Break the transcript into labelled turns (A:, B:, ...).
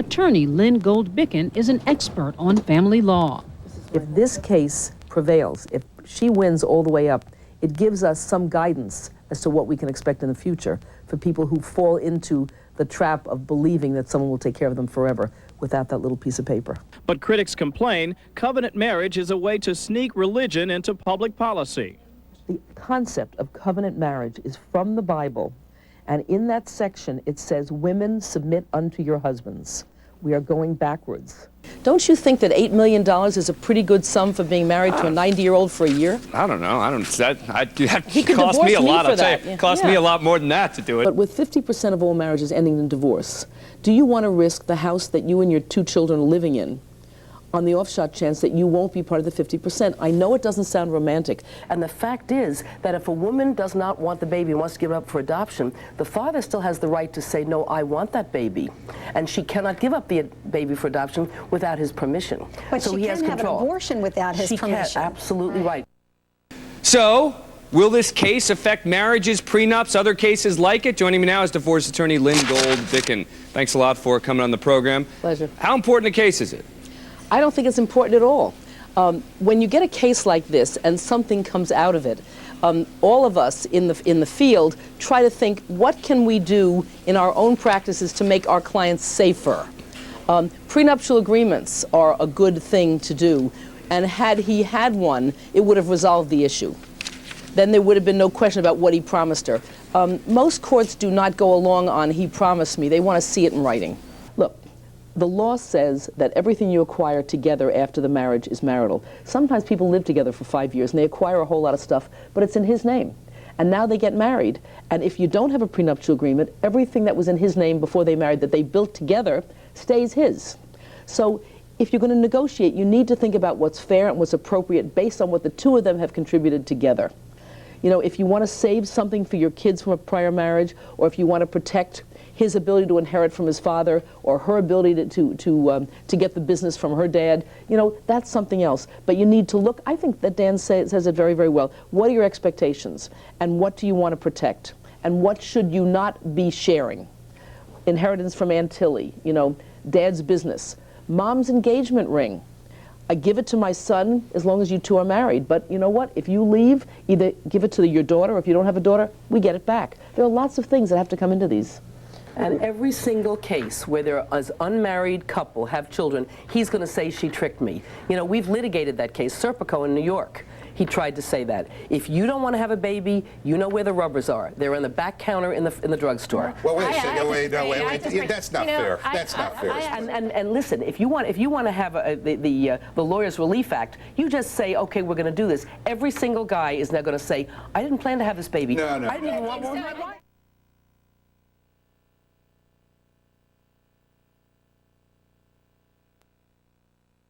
A: Attorney Lynne Gold Bikin is an expert on family law.
B: If this case prevails, if she wins all the way up, it gives us some guidance as to what we can expect in the future for people who fall into the trap of believing that someone will take care of them forever without that little piece of paper.
C: But critics complain covenant marriage is a way to sneak religion into public policy.
B: The concept of covenant marriage is from the Bible, and in that section it says, "Women, submit unto your husbands." We are going backwards. Don't you think that $8 million is a pretty good sum for being married to a 90-year-old for a year?
D: I don't know. That
B: He could
D: cost me a lot.
B: for that.
D: It cost me a lot more than that to do it.
B: But with 50% of all marriages ending in divorce, do you want to risk the house that you and your 2 children are living in on the off-shot chance that you won't be part of the 50%? I know it doesn't sound romantic. And the fact is that if a woman does not want the baby and wants to give it up for adoption, the father still has the right to say, no, I want that baby. And she cannot give up the baby for adoption without his permission.
E: But
B: so
E: she
B: he has
E: can have an
B: control.
E: abortion without his permission.
B: She can, absolutely right.
D: So, will this case affect marriages, prenups, other cases like it? Joining me now is divorce attorney Lynne Gold Bikin. Thanks a lot for coming on the program.
B: Pleasure.
D: How important a case is it?
B: I don't think it's important at all. When you get a case like this and something comes out of it, all of us in the field try to think, what can we do in our own practices to make our clients safer? Prenuptial agreements are a good thing to do, and had he had one, it would have resolved the issue. Then there would have been no question about what he promised her. Most courts do not go along on "he promised me." They want to see it in writing. Look, the law says that everything you acquire together after the marriage is marital. Sometimes people live together for 5 years and they acquire a whole lot of stuff, but it's in his name. And now they get married, and if you don't have a prenuptial agreement, everything that was in his name before they married that they built together stays his. So if you're going to negotiate, you need to think about what's fair and what's appropriate based on what the 2 of them have contributed together. You know, if you want to save something for your kids from a prior marriage, or if you want to protect his ability to inherit from his father, or her ability to get the business from her dad, you know, that's something else. But you need to look, I think that Dan says it very, very well. What are your expectations? And what do you want to protect? And what should you not be sharing? Inheritance from Aunt Tilly, you know, dad's business. Mom's engagement ring. I give it to my son as long as you 2 are married. But you know what? If you leave, either give it to your daughter, or if you don't have a daughter, we get it back. There are lots of things that have to come into these. And every single case where there is unmarried couple have children, he's going to say she tricked me. You know, we've litigated that case, Serpico in New York. He tried to say that. If you don't want to have a baby, you know where the rubbers are. They're on the back counter in the drugstore.
F: Well, wait a second. Wait. That's not fair. That's not fair.
B: And listen, if you want to have the Lawyers Relief Act, you just say, okay, we're going to do this. Every single guy is now going to say, I didn't plan to have this baby.
F: No.
B: I didn't even want one.